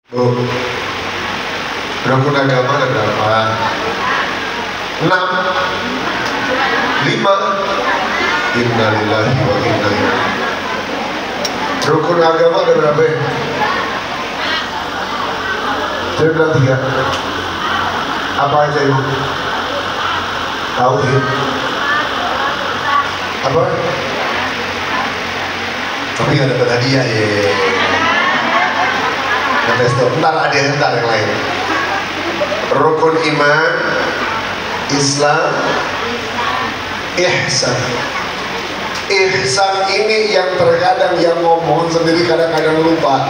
Bu, rukun agama ada berapa? 6, 5. Innalillahi wa inna ilaihi. Rukun agama ada berapa ya? Saya bilang 3. Apa aja ibu? Tauhid. Apa? Tapi nggak dapat hadiah ya. Ngetes tuh. Ntar yang lain. Rukun iman, Islam, ihsan. Ihsan ini yang terkadang yang ngomong sendiri kadang-kadang lupa.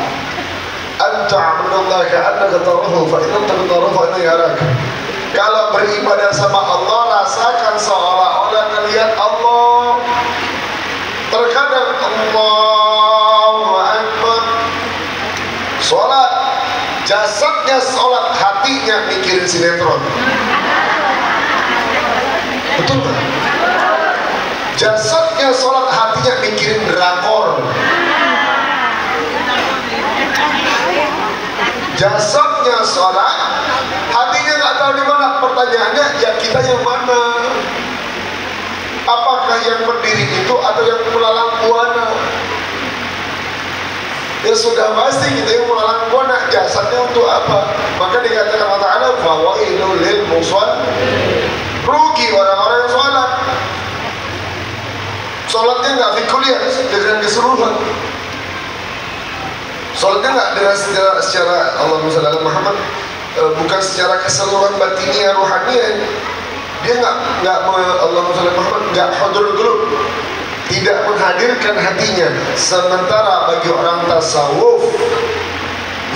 Anta'budallaha ka'annaka tarahu fa in lam takun tarahu fa innahu yarak. Kalau beribadah sama Allah, rasakan seolah-olah ngelihat Allah. Terkadang Allahu Akbar. Sholat, jasadnya sholat, hatinya mikirin sinetron. Betul kan? Jasadnya sholat, hatinya mikirin drakor. Jasadnya sholat, hatinya nggak tahu di mana. Pertanyaannya, ya kita yang mana? Apakah yang berdiri itu atau yang melalang buana? Ya sudah pasti kita yang melalang buana. Jasadnya untuk apa? Maka dikatakan Allah Ta'ala, fawailul lil musallin. Rugi orang-orang yang sholat. Sholatnya nggak fi kulliyah dengan keseluruhan. Sholatnya nggak dengan secara Allahumma shalli ala Muhammad, bukan secara keseluruhan batinnya, rohaninya. Dia nggak Allahumma shalli ala Muhammad, nggak hudurul qulub, tidak menghadirkan hatinya. Sementara bagi orang tasawuf,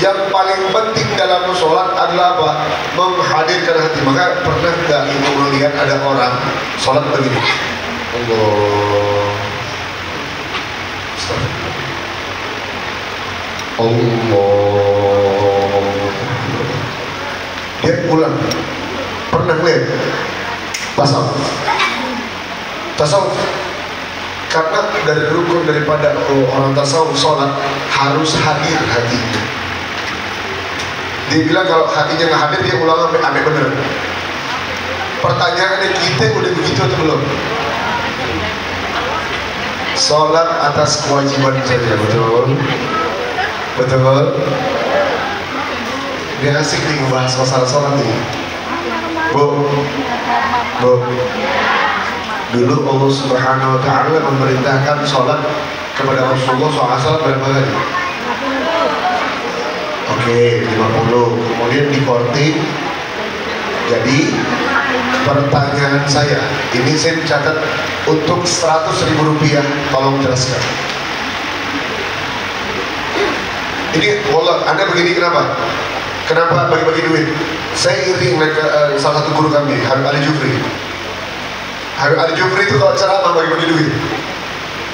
yang paling penting dalam sholat adalah apa? Menghadirkan hati. Maka pernah nggak ibu melihat ada orang sholat begini? Allah. Dia pulang. Pernah lihat? Tasawuf. Karena dari rukun daripada orang tasawuf sholat harus hadir hatinya. Dia bilang kalau hatinya nggak hadir, dia ulang sampai bener. Pertanyaannya, kita udah begitu atau belum? Sholat atas kewajiban saja, betul? Betul? Dia asik nih ngebahas masalah sholat nih. Bu, dulu Allah Subhanahu Wa Taala memerintahkan sholat kepada Rasulullah SAW berapa kali? Oke, 50. Kemudian dikorting. Jadi pertanyaan saya, ini saya catat untuk 100.000 rupiah, tolong jelaskan. Ini wallah, Anda begini kenapa? Kenapa bagi-bagi duit? Saya iri mereka, salah satu guru kami, Habib Ali Jufri. Habib Ali Jufri itu kalau ceramah bagi-bagi duit,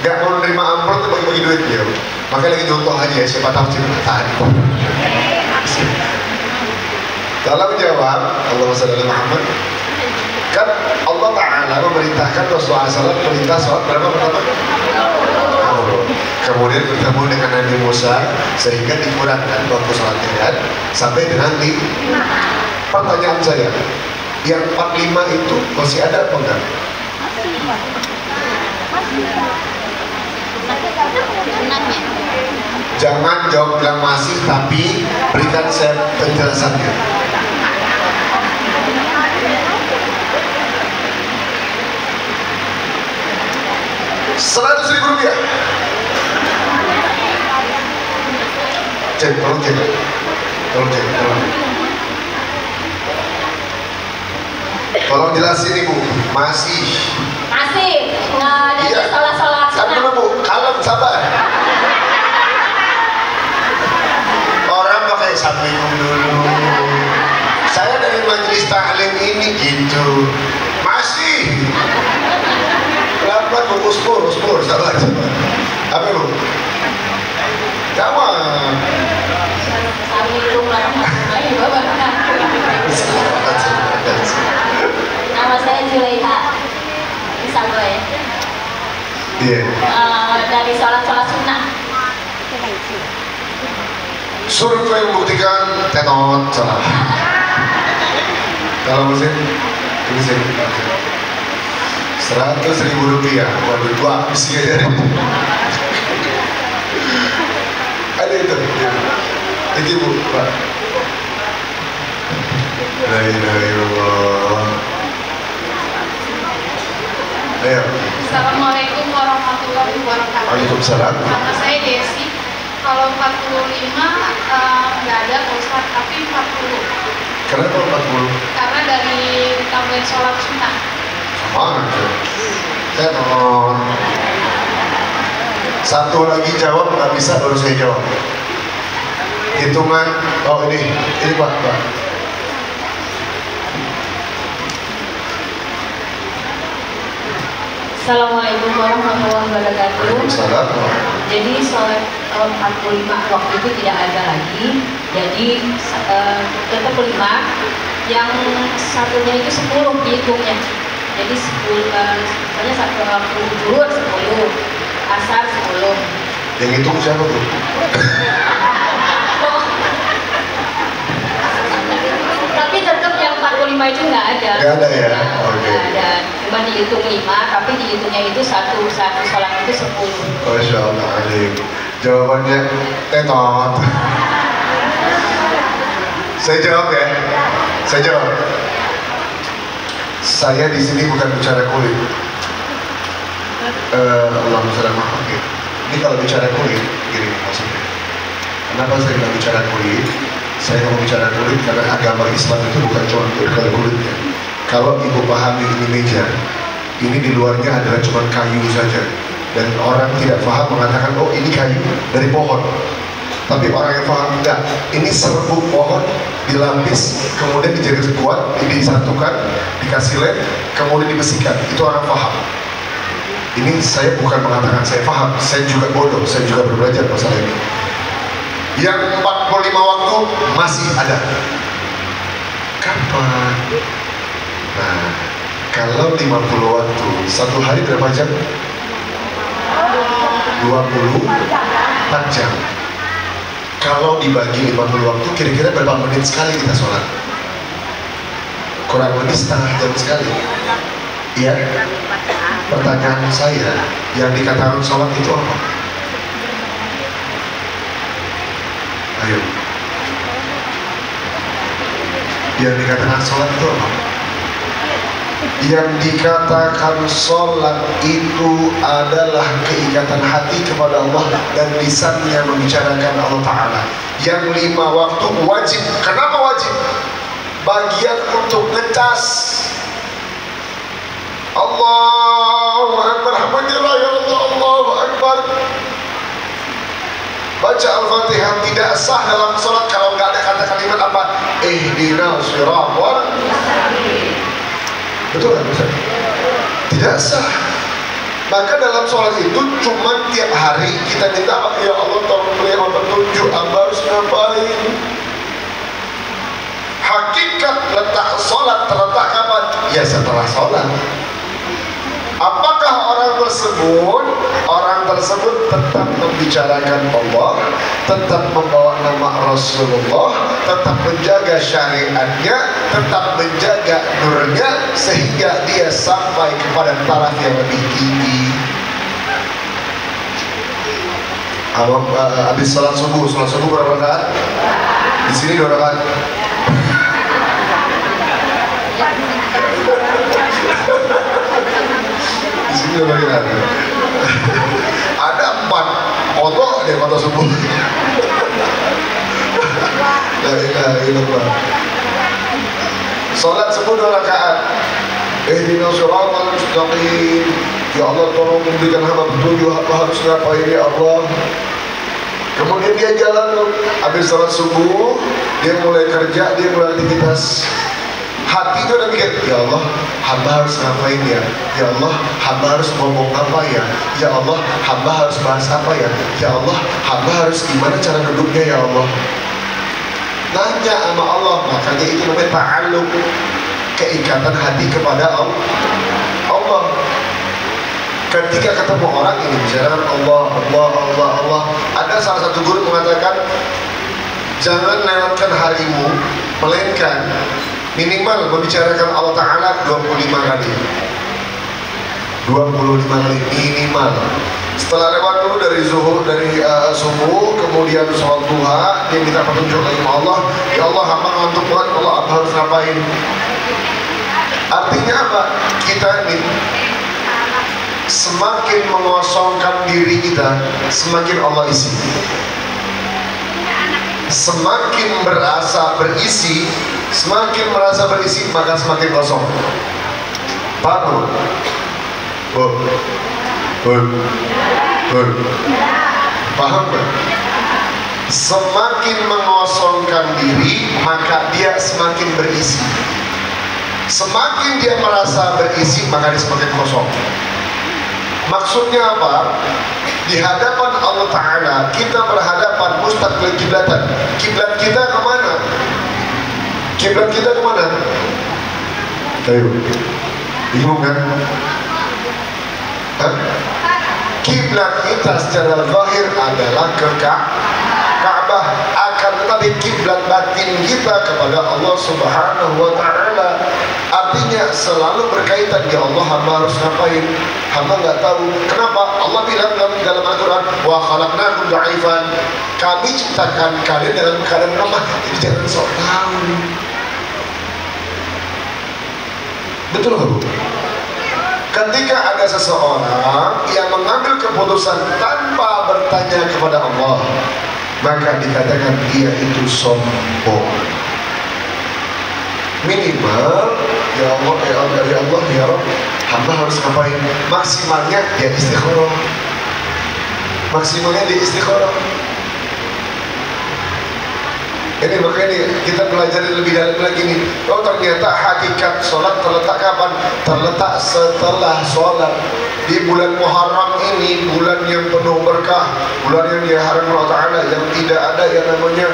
gak mau menerima amplop itu bagi-bagi duit dia. Makanya lagi contoh aja ya, siapa tahu cerita. Dalam jawab Allahumma shalli ala Muhammad, kan Allah Ta'ala memerintahkan Rasulullah SAW perintah sholat berapa pertama? Kemudian bertemu dengan Nabi Musa sehingga dikurangkan waktu sholatnya kan, sampai dengan 5. Pertanyaan saya, yang 45 itu masih ada apa enggak? Jangan jawab bilang masih, tapi berikan saya penjelasannya. Rp100.000. Tolong cek. Tolong jelasin ibu. Masih. Nggak ada sholat. Sabar dulu bu, kalem, sabar. Orang pakai assalamualaikum dulu. Saya dari majelis taklim ini gitu. Masih. Pelan-pelan bu, uspur, sabar. Apa bu? Jangan. Assalamualaikum warahmatullahi wabarakatuh. Nama saya Zulaiha. Bisa gue? Iya. Dari sholat sunnah. Survei membuktikan tetot salah. Kalau mesin, ini sih 100.000 rupiah. Waduh, gua habis aja. Ada itu, ya. Itu Bu, Pak. La ilaha illallah. Ayo. Assalamualaikum warahmatullahi wabarakatuh. Waalaikumsalam. Nama saya Desi. Kalau 45 nggak ada Pak Ustadz, tapi 40. Kenapa 40? Karena dari tambahan sholat sunnah. Sama aja. Tenon. Satu lagi jawab nggak bisa, baru saya jawab. Hitungan. Oh ini Pak. Assalamualaikum warahmatullahi wabarakatuh. Waalaikumsalam. Jadi sholat tahun 45 waktu itu tidak ada lagi. Jadi tetap 5. Yang satunya itu 10 dihitungnya. Jadi 10, misalnya satu waktu zuhur 10, asar 10. Yang hitung siapa tuh? Tapi tetap yang 45 itu nggak ada. Nggak ada ya? Oke. Nggak ada. Cuma dihitung 5, tapi dihitungnya itu satu sholat itu 10. Masya Allah, alim. Jawabannya tetot. Saya jawab ya. Saya jawab. Saya di sini bukan bicara kulit. Allahumma sholli ala Muhammad. Ini kalau bicara kulit, gini maksudnya. Kenapa saya bilang bicara kulit? Saya mau bicara kulit karena agama Islam itu bukan cuma perkara kulitnya. Kalau ibu pahami ini meja, ini di luarnya adalah cuma kayu saja. Dan orang tidak paham mengatakan, oh ini kayu dari pohon. Tapi orang yang paham, enggak, ini serbuk pohon dilapis, kemudian dijaga kuat, disatukan, dikasih lem, kemudian dibesikan. Itu orang paham. Ini saya bukan mengatakan saya paham, saya juga bodoh, saya juga belajar masalah ini. Yang 45 waktu masih ada. Kapan? Nah, kalau 50 waktu, satu hari berapa jam? 24 jam. Kalau dibagi 50 waktu, kira-kira berapa menit sekali kita sholat? Kurang lebih setengah jam sekali. Iya. Pertanyaan saya, yang dikatakan sholat itu apa? Ayo. Yang dikatakan sholat itu apa? Yang dikatakan sholat itu adalah keikatan hati kepada Allah dan lisannya membicarakan Allah Ta'ala. Yang 5 waktu wajib. Kenapa wajib? Bagian untuk ngecas. Allahu Akbar, alhamdulillah ya Allah, Allahu Akbar. Baca Al-Fatihah tidak sah dalam sholat kalau nggak ada kata kalimat apa? Ihdinas siratal mustaqim. Betul kan? Tidak sah. Maka dalam sholat itu cuma tiap hari kita minta, ya Allah tolong beri petunjuk, amba harus ngapain. Hakikat letak sholat terletak kapan? Ya setelah sholat. Apakah orang tersebut tetap membicarakan Allah, tetap membawa nama Rasulullah, tetap menjaga syariatnya, tetap menjaga nurnya sehingga dia sampai kepada taraf yang lebih tinggi. Habis sholat subuh berapa rakaat? Di sini 2 rakaat. Di sini 2 rakaat. Ada 4 kodok dia kota subuh. La ilaha illallah. Salat subuh 2 rakaat. Ihdinas siratal mustaqim. Ya Allah tolong memberikan hamba petunjuk, apa harus ngapain ya Allah. Kemudian dia jalan, habis salat subuh, dia mulai kerja, dia mulai aktivitas. Hatinya udah mikir, ya Allah, hamba harus ngapain ya? Ya Allah, hamba harus ngomong apa ya? Ya Allah, hamba harus bahas apa ya? Ya Allah, hamba harus gimana cara duduknya ya Allah? Nanya sama Allah, makanya itu namanya ta'alluq, keikatan hati kepada Allah. Ketika ketemu orang ini bicarakan Allah. Ada salah satu guru mengatakan, Jangan lewatkan harimu, melainkan minimal membicarakan Allah Ta'ala 25 kali. 25 kali minimal. Setelah lewat dulu dari zuhur, dari subuh, kemudian sholat duha, dia minta petunjuk dari Allah. Ya Allah, hamba ngantuk banget, Allah harus ngapain? Artinya apa? Kita ini semakin mengosongkan diri kita, semakin Allah isi. Semakin berasa berisi, semakin merasa berisi, maka semakin kosong. Paham? Paham kan? Semakin mengosongkan diri, maka dia semakin berisi. Semakin dia merasa berisi, maka dia semakin kosong. Maksudnya apa? Di hadapan Allah Ta'ala, kita berhadapan mustaqbil kiblatan. Kiblat kita kemana? Kiblat kita kemana? Ayo, bingung kan? Kiblat kita secara zahir adalah ke Ka'bah, akan tetapi kiblat batin kita kepada Allah Subhanahu wa Ta'ala. Artinya selalu berkaitan, ya Allah, hamba harus ngapain? Hamba nggak tahu. Kenapa? Allah bilang dalam Al-Quran, wa khalaqnakum dha'ifan. Kami ciptakan kalian dalam keadaan lemah. Jadi jangan sok tahu. Betul nggak, Bu? Ketika ada seseorang yang mengambil keputusan tanpa bertanya kepada Allah, maka dikatakan dia itu sombong. Minimal, ya Allah, ya Rabb, hamba harus ngapain? Maksimalnya dia istikharah. Maksimalnya dia istikharah. Ini makanya kita belajar lebih dalam lagi nih. Oh, ternyata hakikat sholat terletak kapan? Terletak setelah sholat. Di bulan Muharram ini, bulan yang penuh berkah, bulan yang diharamkan Allah Ta'ala, yang tidak ada yang namanya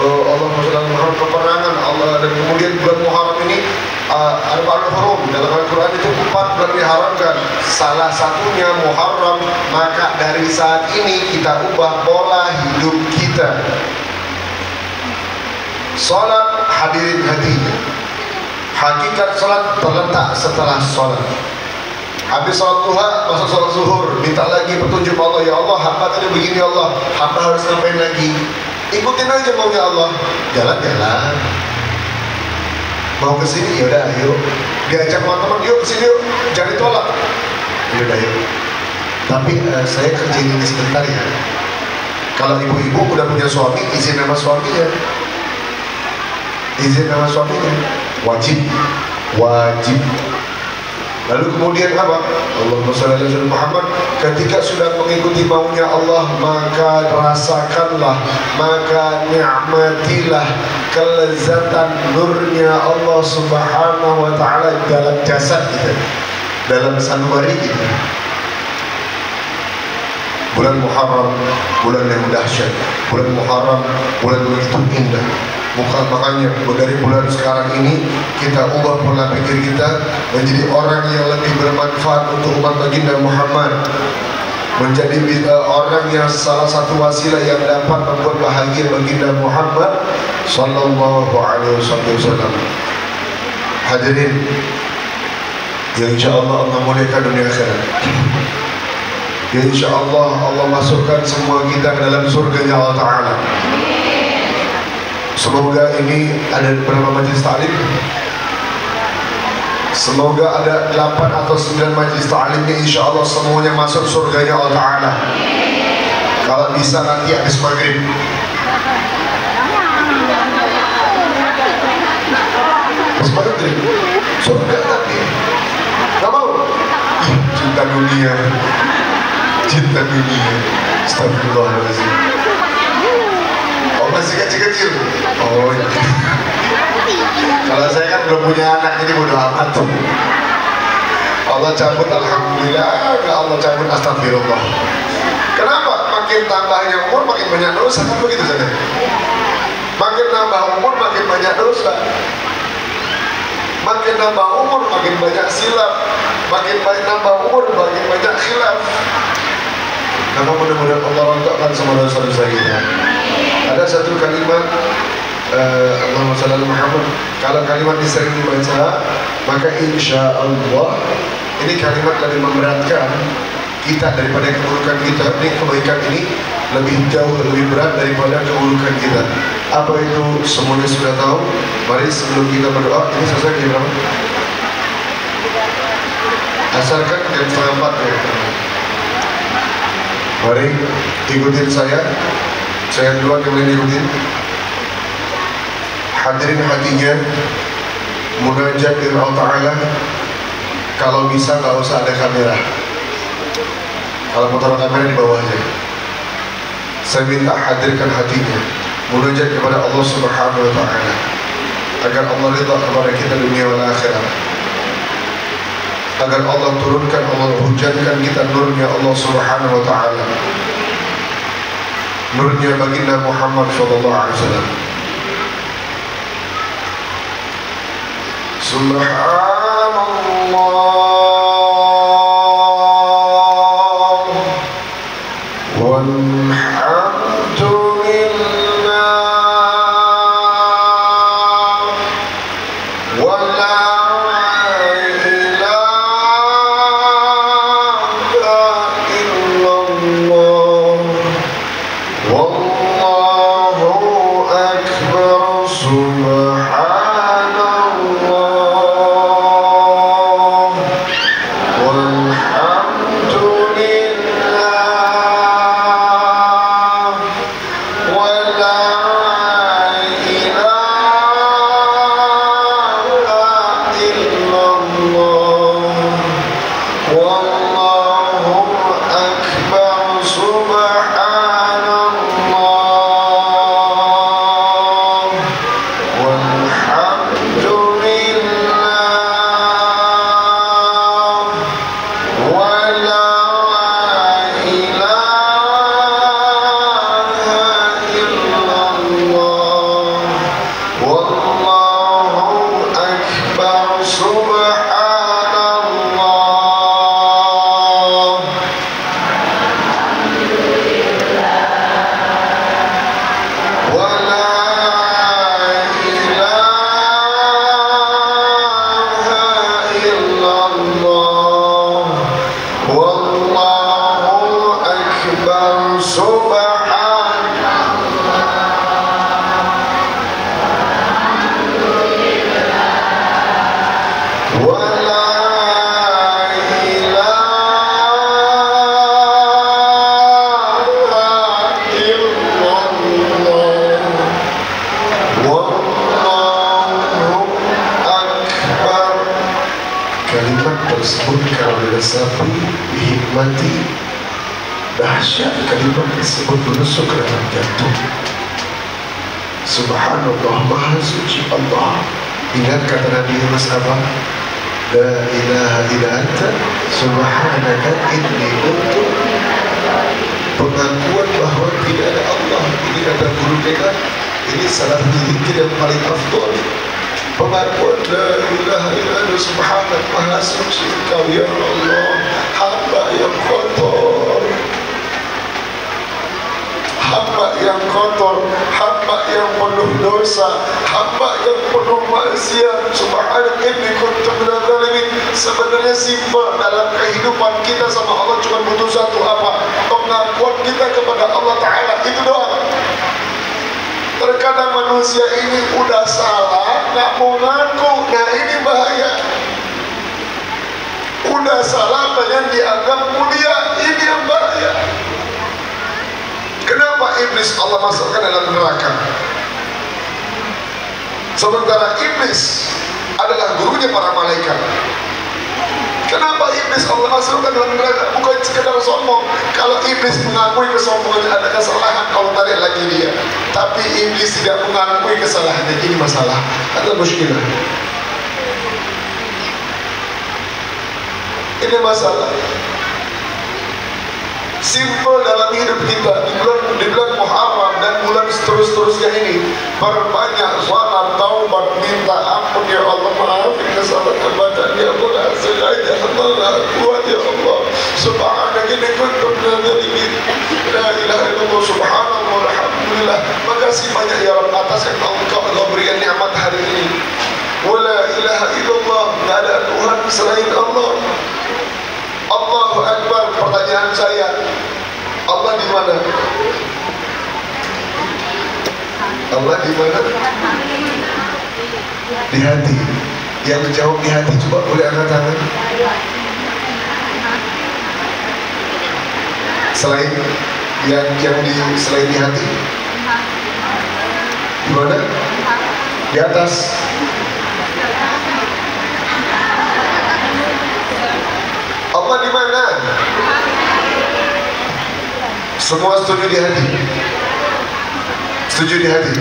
Allah Muharram peperangan Allah. Dan kemudian bulan Muharram ini Arba'ul Hurum, dalam Al-Quran itu 4 bulan diharamkan, salah satunya Muharram. Maka dari saat ini kita ubah pola hidup kita. Salat, hadirin hatinya, hakikat salat terletak setelah salat. Habis salat duha, masuk salat zuhur, minta lagi petunjuk Allah. Ya Allah, hamba tadi begini, ya Allah, hamba harus ngapain lagi? Ikutin aja maunya Allah. Jalan-jalan, mau kesini, yaudah ayo. Diajak teman-teman, yuk kesini yuk, jangan ditolak. Yaudah yuk. Tapi saya kerja ini sebentar ya. Kalau ibu-ibu udah punya suami, izin sama suaminya. Izin sama suaminya wajib. Lalu kemudian apa? Allahumma shalli ala Muhammad. Ketika sudah mengikuti maunya Allah, maka rasakanlah, maka nikmatilah kelezatan nurnya Allah Subhanahu wa Ta'ala dalam jasad kita, dalam sanubari kita. Bulan Muharram, bulan yang dahsyat. Bulan Muharram, bulan begitu indah. Makanya dari bulan sekarang ini kita ubah pola pikir kita menjadi orang yang lebih bermanfaat untuk umat baginda Muhammad, menjadi orang yang salah satu wasilah yang dapat membuat bahagia baginda Muhammad sallallahu alaihi wasallam. Hadirin yang insyaallah Allah muliakan dunia akhirat. Ya insyaallah Allah masukkan semua kita ke dalam surganya Allah Ta'ala. Semoga ini ada berapa majelis ta'lim? Semoga ada 8 atau 9 majelis ta'limnya, insya Allah semuanya masuk surganya Allah Ta'ala. Kalau bisa nanti habis maghrib. Habis maghrib surga tapi gak mau. Cinta dunia, cinta dunia. Astagfirullahaladzim. Oh, masih kecil-kecil. Oh, iya. Kalau saya kan belum punya anak, jadi bodo amat tuh. Allah cabut, alhamdulillah. Allah cabut, astagfirullah. Kenapa? Makin tambahnya umur, makin banyak dosa, kan begitu saja. Makin nambah umur, makin banyak dosa. Makin nambah umur, makin banyak silap. Makin nambah umur, makin banyak khilaf. Maka mudah-mudahan Allah rontakkan semua dosa-dosa kita. Ada satu kalimat Allahumma shalli ala Muhammad. Kalau kalimat ini sering dibaca, maka insya Allah ini kalimat lebih memberatkan kita daripada keburukan kita. Ini kebaikan ini lebih jauh, lebih berat daripada keburukan kita. Apa itu? Semuanya sudah tahu. Mari sebelum kita berdoa, ini selesai jam berapa? Asalkan jam 3:30 ya. Mari ikutin saya duluan yang boleh ikutin. Hadirin hatinya, munajat dengan Allah Ta'ala. Kalau bisa nggak usah ada kamera. Kalau motor kamera di bawah aja. Saya minta hadirkan hatinya, munajat kepada Allah Subhanahu Wa Ta'ala, agar Allah ridha kepada kita dunia wal akhirat, agar Allah turunkan, Allah hujankan kita nurnya Allah Subhanahu Wa Ta'ala, nurnya baginda Muhammad Sallallahu Alaihi Wasallam. Subhanallah walhamdulillah wa la ilaha illallah wallahu akbar. Sapi dihikmati, dahsyat kalimat tersebut menusuk ke dalam jantung. Subhanallah, maha suci Allah. Ingat kata Nabi Yunus apa? La ilaha illa anta subhanaka inni kuntu. Pengakuan bahwa tidak ada Allah. Ini kata guru kita, ini salah satu zikir yang paling afdal. Pengakuan la ilaha illa anta subhanak, maha suci Engkau ya Allah, hamba yang kotor, hamba yang kotor, hamba yang penuh dosa, hamba yang penuh maksiat. Subhanak inni kuntu minadz zalimin. Sebenarnya simpel dalam kehidupan kita sama Allah cuma butuh satu, apa? Pengakuan kita kepada Allah Ta'ala, itu doang. Terkadang manusia ini udah salah, nggak mau ngaku. Nah ini bahaya. Udah salah, pengen dianggap mulia. Ini yang bahaya. Kenapa iblis Allah masukkan dalam neraka? Sementara iblis adalah gurunya para malaikat. Kenapa iblis Allah masukkan dalam neraka? Bukan sekedar sombong. Kalau iblis mengakui kesombongannya, ada kesalahan, kalau tarik lagi dia. Tapi iblis tidak mengakui kesalahannya, ini masalah. Ada muskilah. Ini masalah. Simple dalam hidup kita di bulan Muharram dan bulan seterusnya ini, perbanyak salat, taubat, minta ampun ya Allah, maafin kesalahan badan ya Allah, sengaja Allah, kuat ya Allah. Subhanaka inni kuntu minadh dhalimin. La ilaha illallah, subhanallah, alhamdulillah. Makasih banyak ya Rabb atas yang Engkau berikan nikmat hari ini. Wala ilaha illallah, tidak ada Tuhan selain Allah. Allahu Akbar. Pertanyaan saya, Allah di mana? Allah di mana? Di hati. Yang jawab di hati coba boleh angkat tangan. Selain selain di hati, di mana? Di atas. Allah di mana? Semua setuju di hati. Setuju di hati.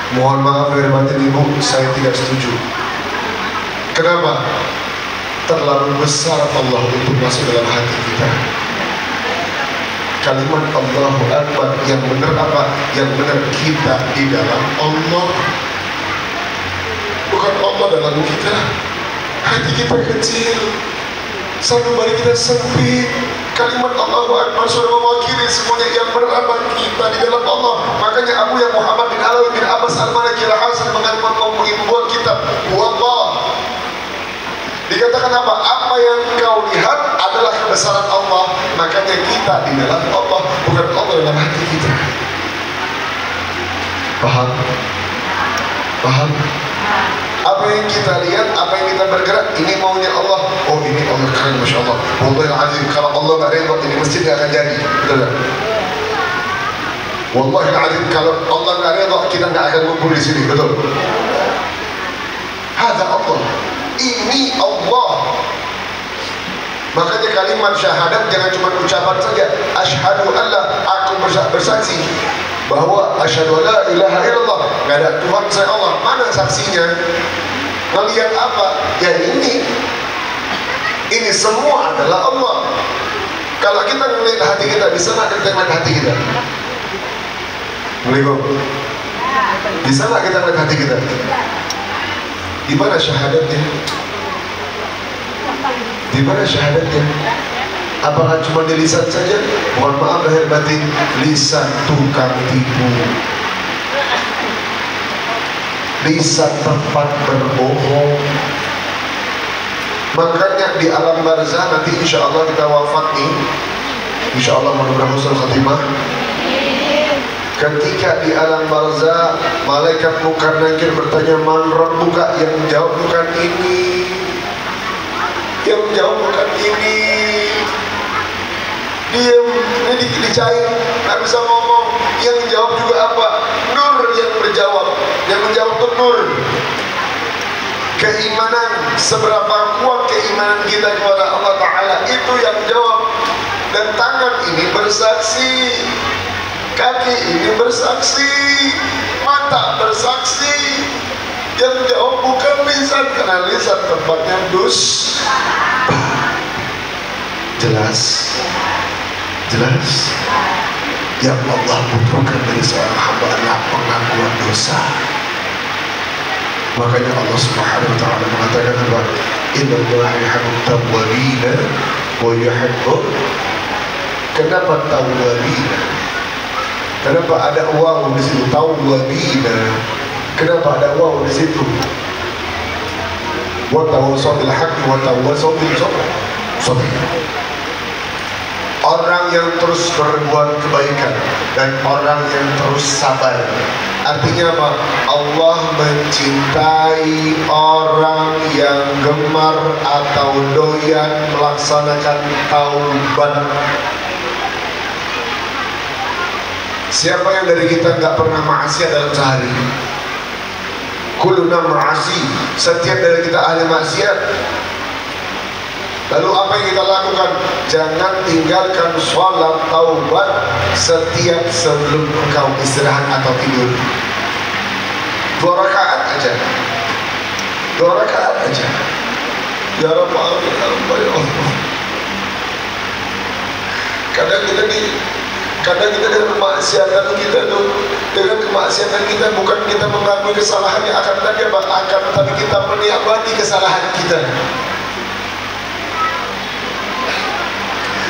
Mohon maaf lahir batin ibu, saya tidak setuju. Kenapa? Terlalu besar Allah untuk masuk dalam hati kita. Kalimat Allahu Akbar yang benar apa? Yang benar kita di dalam Allah, bukan Allah dalam kita. Hati kita kecil, sanubari kita sempit. Kalimat Allahu Akbar sudah mewakili semuanya yang berapa kita di dalam Allah. Makanya Abu yang Muhammad bin Alawi bin Abbas Al-Maliki Al-Hasan membuat kitab Wallah. Dikatakan apa? Apa yang kau lihat adalah kebesaran Allah. Makanya kita di dalam Allah, bukan Allah dalam hati kita. Paham? Paham? Apa yang kita lihat, apa yang kita bergerak, ini maunya Allah. Oh ini Allah keren, Masya Allah. Wallahi azim, kalau Allah gak redha ini masjid gak akan jadi. Betul tak? Wallahi azim, kalau Allah gak redha kita gak akan kumpul di sini. Betul? Hada Allah. Ini Allah. Makanya kalimat syahadat jangan cuma ucapan saja. Asyhadu alla, aku bersaksi bahwa asyhadu la ilaha illallah, enggak ada Tuhan selain Allah. Mana saksinya? Melihat apa? Ya ini semua adalah Allah. Kalau kita melihat hati kita, bisa nggak kita melihat hati kita? Assalamualaikum. Bisa nggak kita melihat hati kita? Di mana syahadatnya? Di mana syahadatnya? Apakah cuma di lisan saja? Mohon maaf lahir batin, lisan tukang tipu, lisan tempat berbohong. Makanya di alam barzah nanti insya Allah kita wafat nih, insya Allah mudah-mudahan husnul khatimah. Ketika di alam barzah malaikat munkar nakir bertanya, man rabbuka, yang jawab bukan ini, yang jawab bukan ini. Diam, ini dicair, nggak bisa ngomong. Yang jawab juga apa? Nur yang berjawab. Yang menjawab itu nur. Keimanan, seberapa kuat keimanan kita kepada Allah Ta'ala, itu yang jawab. Dan tangan ini bersaksi, kaki ini bersaksi, mata bersaksi. Yang jawab bukan lisan, karena lisan tempatnya dus. Jelas? Jelas? Yang Allah butuhkan dari seorang hamba adalah pengakuan dosa. Makanya Allah Subhanahu wa Ta'ala mengatakan bahwa innallaha yuhibbut tawwabina wa yuhibbut. Kenapa tawwabina? Kenapa ada waw di situ? Tawwabina. Kenapa ada waw di situ? Wa tawassaw bil haqqi wa tawassaw bis sabr. Orang yang terus berbuat kebaikan dan orang yang terus sabar. Artinya apa? Allah mencintai orang yang gemar atau doyan melaksanakan taubat. Siapa yang dari kita nggak pernah maksiat dalam sehari? Kulluna ma'asi. Setiap dari kita ahli maksiat. Lalu apa yang kita lakukan? Jangan tinggalkan sholat taubat setiap sebelum engkau istirahat atau tidur. 2 rakaat aja. 2 rakaat aja. Ya Rabb, ya Allah. Kadang kita dengan kemaksiatan kita tuh, dengan kemaksiatan kita bukan kita mengakui kesalahannya, tapi kita menikmati kesalahan kita.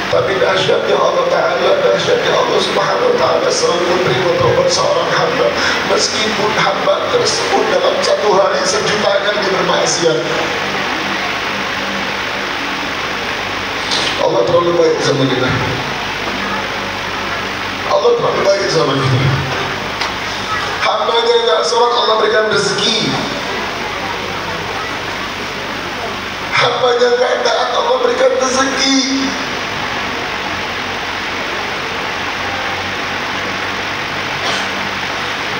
Tapi dahsyatnya Allah Ta'ala, dahsyatnya Allah Subhanahu Wa Ta'ala selalu menerima taubat seorang hamba, meskipun hamba tersebut dalam satu hari 1.000.000 kali bermaksiat. Allah terlalu baik sama kita. Allah terlalu baik sama kita. Hambanya nggak sholat, Allah berikan rezeki. Hambanya nggak taat, Allah berikan rezeki.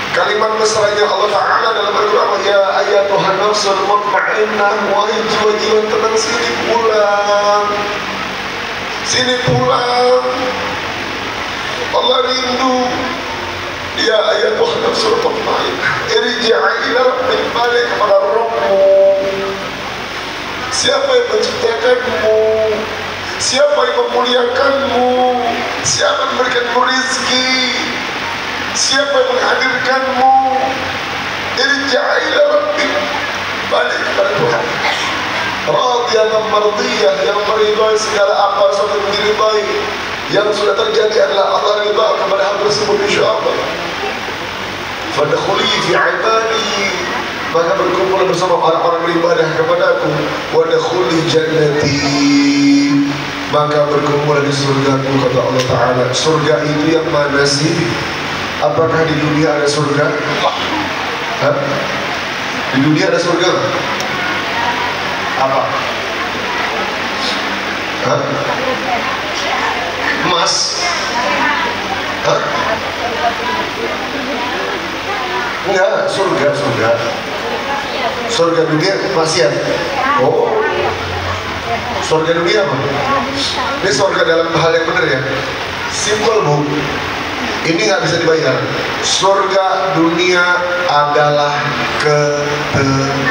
Kalimat mesranya Allah Ta'ala dalam Al-Quran, ya ayatuhan nafsul mutmainnah, wahai jiwa-jiwa tenang, sini pulang, sini pulang. Allah rindu. Ya ayatuhan nafsul mutmainnah, irji'i ila rabbik, balik kepada Rabbmu. Siapa yang menciptakanmu? Siapa yang memuliakanmu? Siapa yang memberikanmu rizki? Siapa yang menghadirkanmu? Irji'i ila rabbik, balik kepada Tuhan. Radiyatan mardiyah, yang meridai segala apa yang diridai. Yang sudah terjadi adalah Allah ridha kepada hal tersebut, insyaallah. Fadkhuli fi ibadi, maka berkumpul bersama orang-orang beribadah kepadaku. Wadkhuli jannati, maka berkumpul di surgaku, kata Allah Ta'ala. Surga itu yang mana sih? Apakah di dunia ada surga? Hah? Di dunia ada surga? Apa? Hah? Emas? Hah? Enggak, surga. Surga dunia maksiat. Oh, surga dunia apa? Ini surga dalam hal yang benar ya. Simpel bu. Ini nggak bisa dibayar. Surga dunia adalah ketenangan.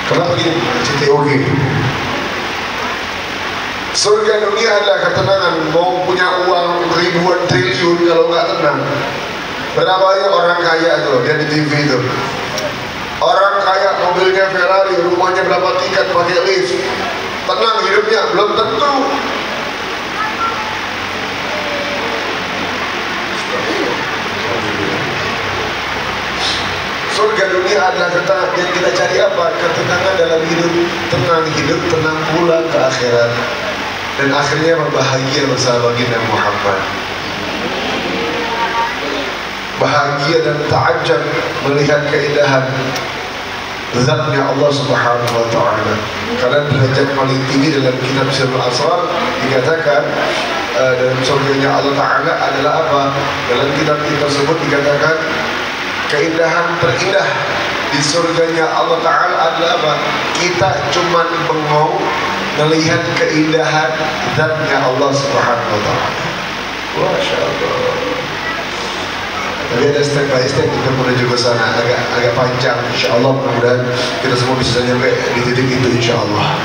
Kenapa gini? CTOG. Surga dunia adalah ketenangan. Mau punya uang ribuan triliun, kalau nggak tenang. Berapa banyak orang kaya itu, dia di TV itu. Orang kaya mobilnya Ferrari, rumahnya berapa tingkat, pakai lift. Tenang hidupnya, belum tentu. Surga dunia adalah ketenangan. Yang kita cari apa? Ketenangan dalam hidup. Tenang hidup, tenang pula ke akhirat. Dan akhirnya berbahagia bersama baginda Muhammad. Bahagia dan ta'ajab melihat keindahan zatnya Allah Subhanahu Wa Ta'ala. Karena derajat paling tinggi dalam kitab Sirrul Asrar dikatakan dalam surganya Allah Ta'ala adalah apa? Dalam kitab tersebut dikatakan keindahan terindah di surganya Allah Ta'ala adalah apa? Kita cuman bengong melihat keindahan zatnya Allah Subhanahu Wa Ta'ala. Masya Allah. Tapi ada step by step kita menuju ke sana, agak panjang. Insya Allah mudah-mudahan kita semua bisa sampai di titik itu, insya Allah.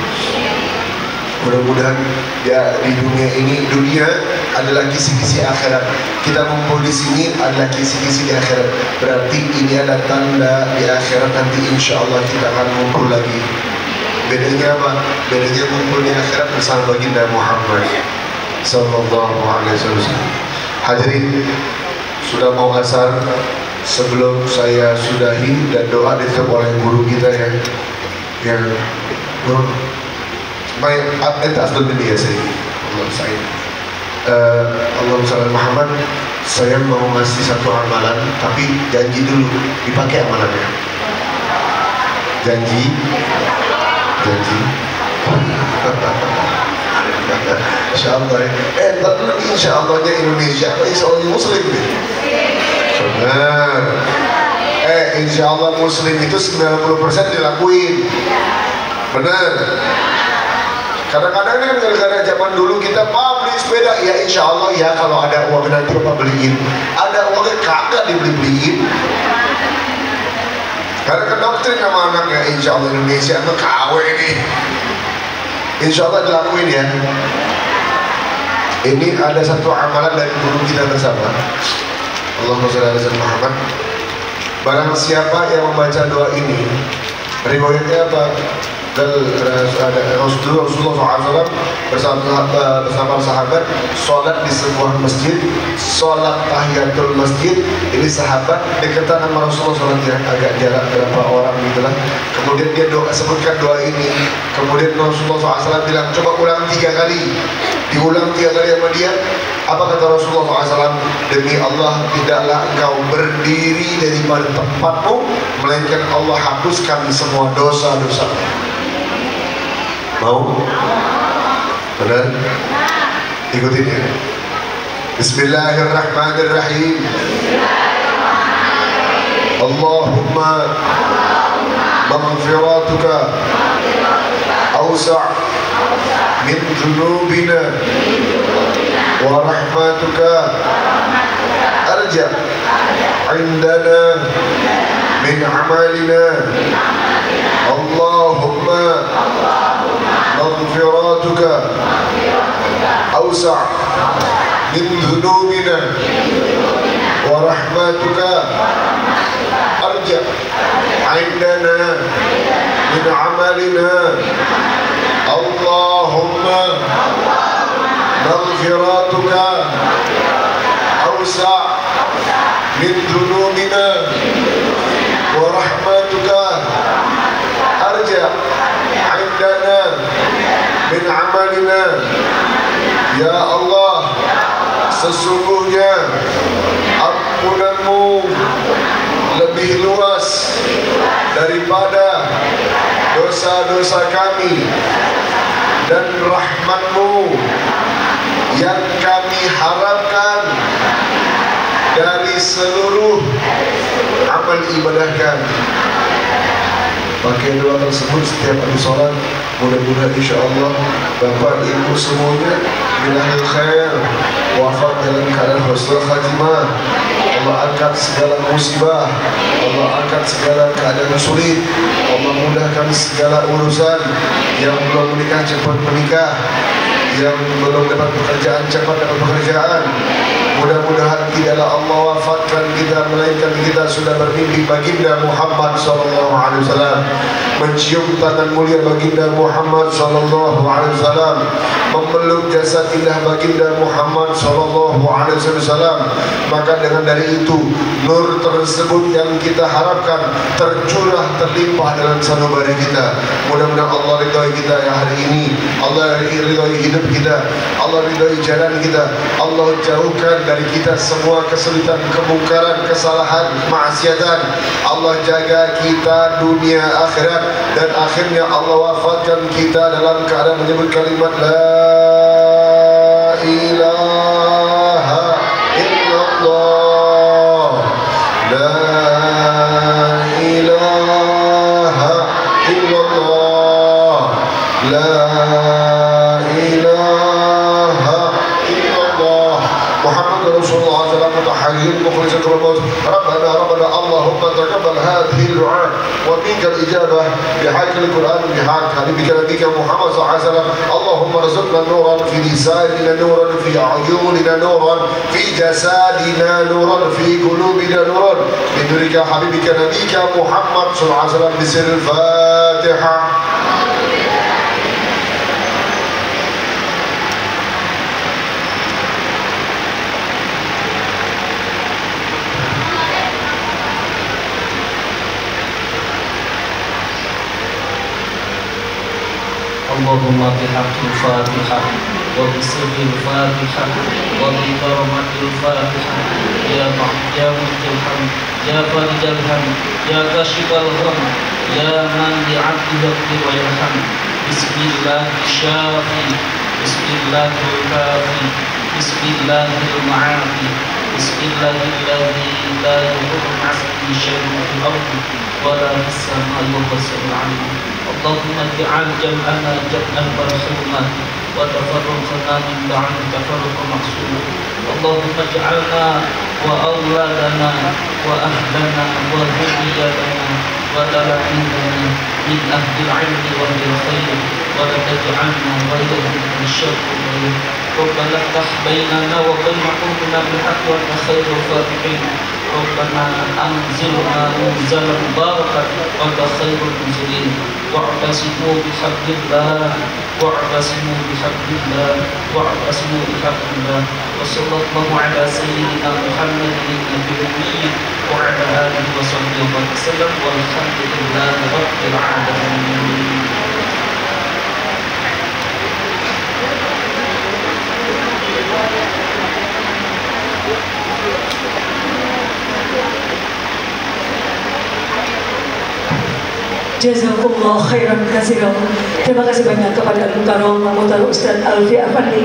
Mudah-mudahan ya di dunia ini, dunia adalah kisi-kisi akhirat. Kita ngumpul di sini adalah kisi-kisi di akhirat. Berarti ini adalah tanda di akhirat nanti insya Allah kita akan ngumpul lagi. Bedanya apa? Bedanya ngumpul di akhirat bersama baginda Muhammad sallallahu alaihi wasallam. Hadirin, sudah mau asar. Sebelum saya sudahi dan doa ditutup oleh guru kita yang baik, atas dulu dia saya. Allah SWT Muhammad, saya mau ngasih satu amalan, tapi janji dulu dipakai amalannya. Janji. Insyaallah. Tapi insyaalahnya Indonesia, insyaallah Muslim nih. Benar. Insyaallah Muslim itu 90% dilakuin. Benar. Kadang-kadang kan gara-gara zaman dulu kita beli sepeda, ya insya Allah ya kalau ada uang nanti Bapak beliin. Ada uangnya kagak dibeli-beliin. Karena kan doktrin sama anaknya, insya Allah Indonesia mah KW nih. Insya Allah dilakuin ya. Ini ada satu amalan dari guru kita bersama. Allahumma shalli ala sayyidina Muhammad. Barang siapa yang membaca doa ini, riwayatnya apa? dan Rasulullah SAW bersama sahabat sholat di sebuah masjid, sholat tahiyatul masjid. Ini sahabat dekatan sama Rasulullah SAW, agak jarak berapa orang gitulah. Kemudian dia sebutkan doa ini. Kemudian Rasulullah SAW bilang, coba ulang 3 kali. Diulang 3 kali sama dia. Apa kata Rasulullah SAW? Demi Allah, tidaklah engkau berdiri daripada tempatmu, melainkan Allah hapuskan semua dosa-dosa. Mau? Benar? Ikutin ya. Bismillahirrahmanirrahim. Allahumma maghfiratuka awsa' min dhunubina wa rahmatuka arja' indana min amalina. Allahumma maghfiratuka awsa' min dhunubina wa rahmatuka arja' indana min amalina. Allahumma maghfiratuka awsa' min dhunubina wa rahmatuka arja' indana min amalina. Ya Allah, sesungguhnya ampunanmu lebih luas daripada dosa-dosa kami, dan rahmatmu yang kami harapkan dari seluruh amal ibadah kami. Pakai doa tersebut setiap habis sholat. Mudah-mudahan insyaAllah Bapak Ibu semuanya bilahil khair, wafat dalam keadaan husnul khatimah. Allah angkat segala musibah, Allah angkat segala keadaan sulit, Allah mudahkan segala urusan. Yang belum menikah cepat menikah, yang belum dapat pekerjaan cepat dapat pekerjaan. Mudah-mudahan tidaklah Allah wafatkan kita, melainkan kita sudah bermimpi baginda Muhammad SAW, mencium tangan mulia baginda Muhammad SAW, memeluk jasad indah baginda Muhammad SAW. Maka dengan dari itu, nur tersebut yang kita harapkan tercurah terlimpah dalam sanubari kita. Mudah-mudahan Allah ridhoi kita ya hari ini, Allah ridhoi hidup kita, Allah ridhoi jalan kita, Allah jauhkan dari kita semua kesulitan, kemungkaran, kesalahan, maksiatan. Allah jaga kita dunia akhirat, dan akhirnya Allah wafatkan kita dalam keadaan menyebut kalimat la ilaha illallah, la ilaha illallah, la ilaha illallah. Muhammad Rasulullah SAW mutahayyin mukhlisan kulubut. Rabbana Allahumma taqabbal hadhihi al-du'a wa minka al-ijabah bihaqi al-Qur'an bihaq habibika nabiyika Muhammad SAW. Allahumma rzuqna nuran fi lisanina, nuran fi a'yunina, nuran fi jasadina, nuran fi qulubina, nuran bidurika habibika nabiyika Muhammad SAW. Bismil Fatihah. Allahumma bihaqqil Fatihah wa bisirril Fatihah wa bi karamatil Fatihah ya mu'til hamd ya farijal hamd ya kashifal gham ya man bi'abdihi yaqdir wa yarham. Bismillahir syafi, bismillahil kafi, bismillahil ma'afi, bismillahilladzi la yadurru ma'asmihi syai'un fil ardi wa la fis samaa'i wa huwas samiul 'aliim. اللهم اجعل جمعنا جمعا مرحوما وتفرقنا من بعد تفرقا معصوما. اللهم اجعلنا وأولادنا وأهلنا وذريتنا وتلاميذنا من أهل العلم وأهل الخير، ولا تجعلنا غيرهم من الشر والخير. ربنا افتح بيننا وبين قومنا بالحق وأنت خير الفاتحين. ربنا أنزلنا منزلا مباركا وأنت خير المنزلين واعتصموا بحبل الله واعتصموا بحبل الله واعتصموا بحبل الله وصلى الله على سيدنا محمد النبي الأمي وعلى آله وصحبه وسلم والحمد لله رب العالمين. Jazakumullah khairan katsiran. Terima kasih banyak kepada Al-Mukarram Ustaz Alfi Afandi.